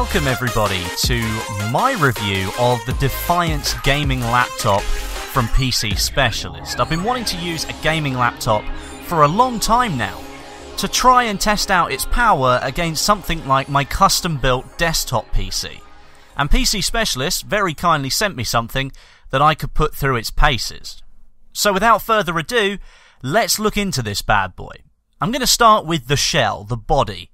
Welcome everybody to my review of the Defiance gaming laptop from PCSpecialist. I've been wanting to use a gaming laptop for a long time now to try and test out its power against something like my custom-built desktop PC. And PCSpecialist very kindly sent me something that I could put through its paces. So without further ado, let's look into this bad boy. I'm going to start with the shell, the body.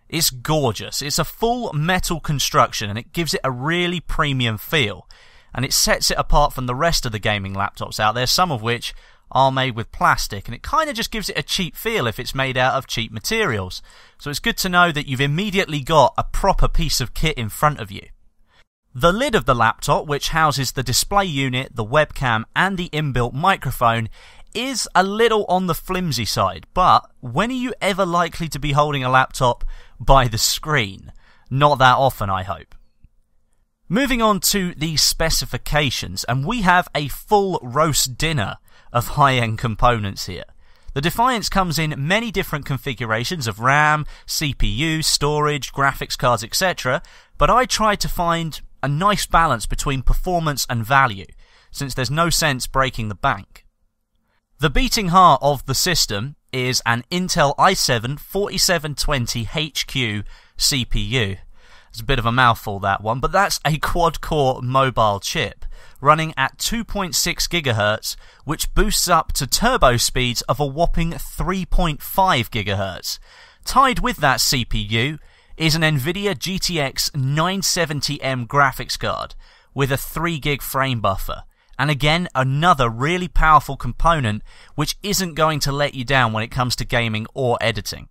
It's gorgeous. It's a full metal construction and it gives it a really premium feel. And it sets it apart from the rest of the gaming laptops out there, some of which are made with plastic. And it kind of just gives it a cheap feel if it's made out of cheap materials. So it's good to know that you've immediately got a proper piece of kit in front of you. The lid of the laptop, which houses the display unit, the webcam and the inbuilt microphone, is a little on the flimsy side, but when are you ever likely to be holding a laptop by the screen? Not that often, I hope. Moving on to the specifications, and we have a full roast dinner of high-end components here. The Defiance comes in many different configurations of RAM, CPU, storage, graphics cards, etc., but I tried to find a nice balance between performance and value, since there's no sense breaking the bank. The beating heart of the system is an Intel i7 4720HQ CPU. It's a bit of a mouthful, that one, but that's a quad-core mobile chip running at 2.6 GHz, which boosts up to turbo speeds of a whopping 3.5 GHz. Tied with that CPU is an NVIDIA GTX 970M graphics card with a 3GB frame buffer. And again, another really powerful component which isn't going to let you down when it comes to gaming or editing.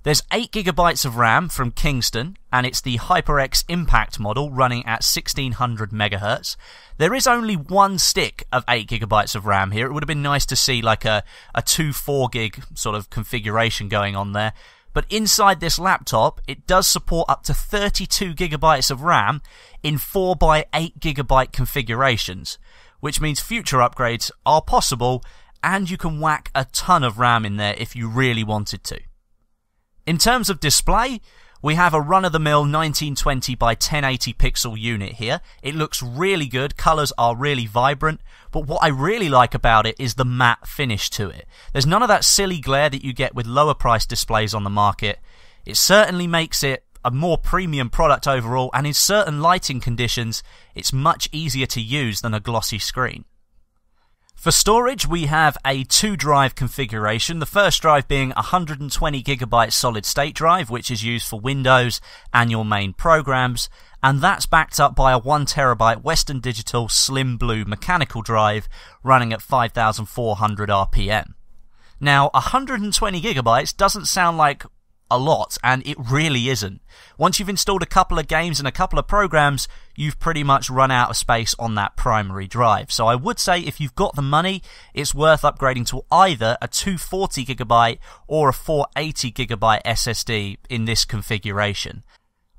There's 8GB of RAM from Kingston, and it's the HyperX Impact model running at 1600 MHz. There is only one stick of 8GB of RAM here. It would have been nice to see like a 2-4GB sort of configuration going on there. But inside this laptop, it does support up to 32GB of RAM in 4x8GB configurations, which means future upgrades are possible, and you can whack a ton of RAM in there if you really wanted to. In terms of display, we have a run-of-the-mill 1920 by 1080 pixel unit here. It looks really good, colours are really vibrant, but what I really like about it is the matte finish to it. There's none of that silly glare that you get with lower priced displays on the market. It certainly makes it a more premium product overall, and in certain lighting conditions, it's much easier to use than a glossy screen. For storage, we have a 2-drive configuration, the first drive being a 120GB solid-state drive, which is used for Windows and your main programs, and that's backed up by a 1TB Western Digital Slim Blue mechanical drive running at 5,400 RPM. Now, 120GB doesn't sound like a lot, and it really isn't. Once you've installed a couple of games and a couple of programs, you've pretty much run out of space on that primary drive. So I would say if you've got the money, it's worth upgrading to either a 240GB or a 480GB SSD in this configuration.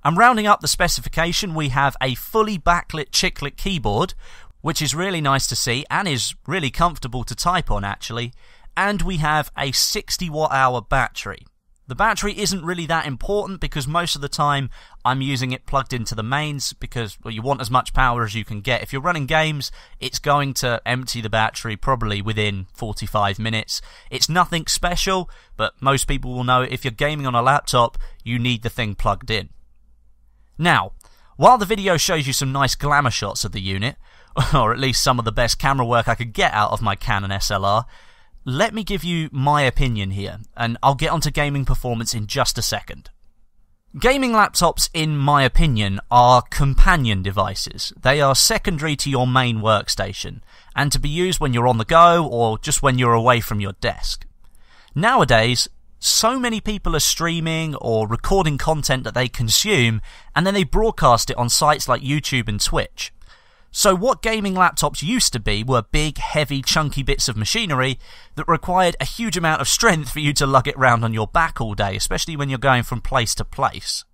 And rounding up the specification, we have a fully backlit chiclet keyboard, which is really nice to see and is really comfortable to type on actually, and we have a 60 watt-hour battery. The battery isn't really that important because most of the time I'm using it plugged into the mains because, well, you want as much power as you can get. If you're running games, it's going to empty the battery probably within 45 minutes. It's nothing special, but most people will know if you're gaming on a laptop, you need the thing plugged in. Now, while the video shows you some nice glamour shots of the unit, or at least some of the best camera work I could get out of my Canon SLR, let me give you my opinion here, and I'll get onto gaming performance in just a second. Gaming laptops, in my opinion, are companion devices. They are secondary to your main workstation, and to be used when you're on the go or just when you're away from your desk. Nowadays, so many people are streaming or recording content that they consume, and then they broadcast it on sites like YouTube and Twitch. So what gaming laptops used to be were big, heavy, chunky bits of machinery that required a huge amount of strength for you to lug it round on your back all day, especially when you're going from place to place.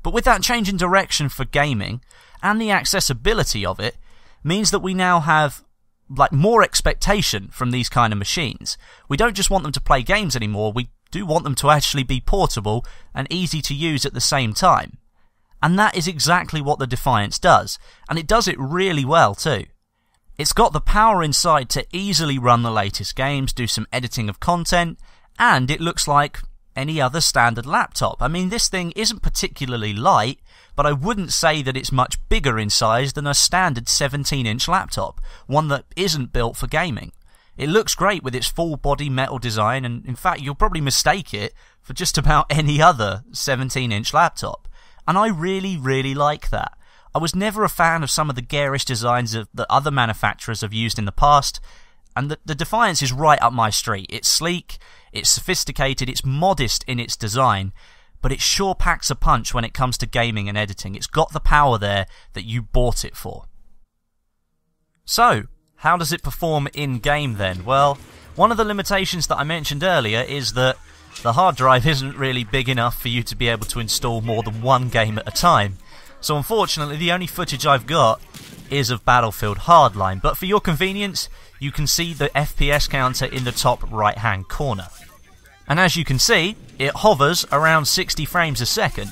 But with that change in direction for gaming, and the accessibility of it, means that we now have more expectation from these kind of machines. We don't just want them to play games anymore, we do want them to actually be portable and easy to use at the same time. And that is exactly what the Defiance does, and it does it really well too. It's got the power inside to easily run the latest games, do some editing of content, and it looks like any other standard laptop. I mean, this thing isn't particularly light, but I wouldn't say that it's much bigger in size than a standard 17-inch laptop, one that isn't built for gaming. It looks great with its full-body metal design, and in fact you'll probably mistake it for just about any other 17-inch laptop. And I really like that. I was never a fan of some of the garish designs that other manufacturers have used in the past, and the Defiance is right up my street. It's sleek, it's sophisticated, it's modest in its design, but it sure packs a punch when it comes to gaming and editing. It's got the power there that you bought it for. So, how does it perform in-game then? Well, one of the limitations that I mentioned earlier is that the hard drive isn't really big enough for you to be able to install more than one game at a time. So unfortunately, the only footage I've got is of Battlefield Hardline, but for your convenience, you can see the FPS counter in the top right-hand corner. And as you can see, it hovers around 60 frames a second.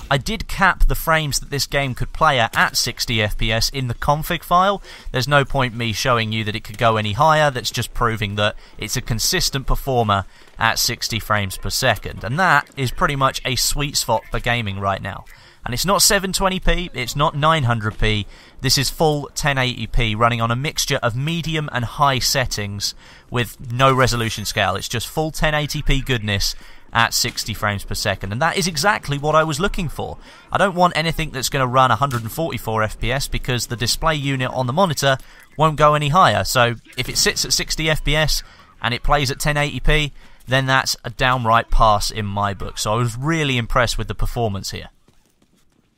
I did cap the frames that this game could play at 60 FPS in the config file. There's no point me showing you that it could go any higher. That's just proving that it's a consistent performer at 60 frames per second. And that is pretty much a sweet spot for gaming right now. And it's not 720p, it's not 900p, this is full 1080p running on a mixture of medium and high settings with no resolution scale. It's just full 1080p goodness at 60 frames per second, and that is exactly what I was looking for. I don't want anything that's going to run 144 FPS because the display unit on the monitor won't go any higher. So if it sits at 60 FPS and it plays at 1080p, then that's a downright pass in my book. So I was really impressed with the performance here.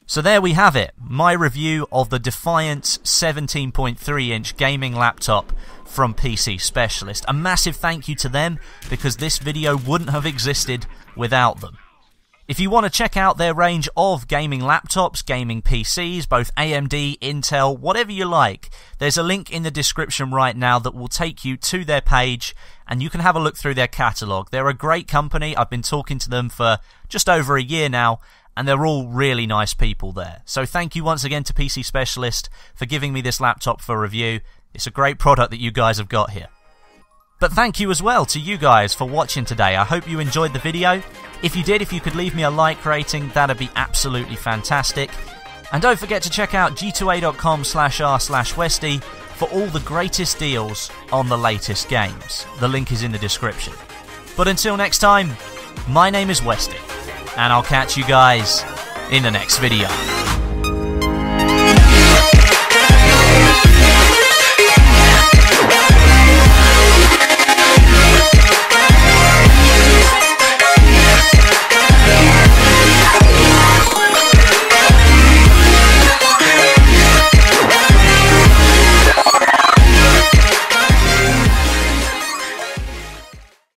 So there we have it, my review of the Defiance 17.3-inch gaming laptop from PCSpecialist. A massive thank you to them, because this video wouldn't have existed without them. If you want to check out their range of gaming laptops, gaming PCs, both AMD, Intel, whatever you like, there's a link in the description right now that will take you to their page, and you can have a look through their catalogue. They're a great company. I've been talking to them for just over a year now, and they're all really nice people there. So thank you once again to PCSpecialist for giving me this laptop for review. It's a great product that you guys have got here. But thank you as well to you guys for watching today. I hope you enjoyed the video. If you did, if you could leave me a like rating, that'd be absolutely fantastic. And don't forget to check out g2a.com/r/Westy for all the greatest deals on the latest games. The link is in the description. But until next time, my name is Westy, and I'll catch you guys in the next video.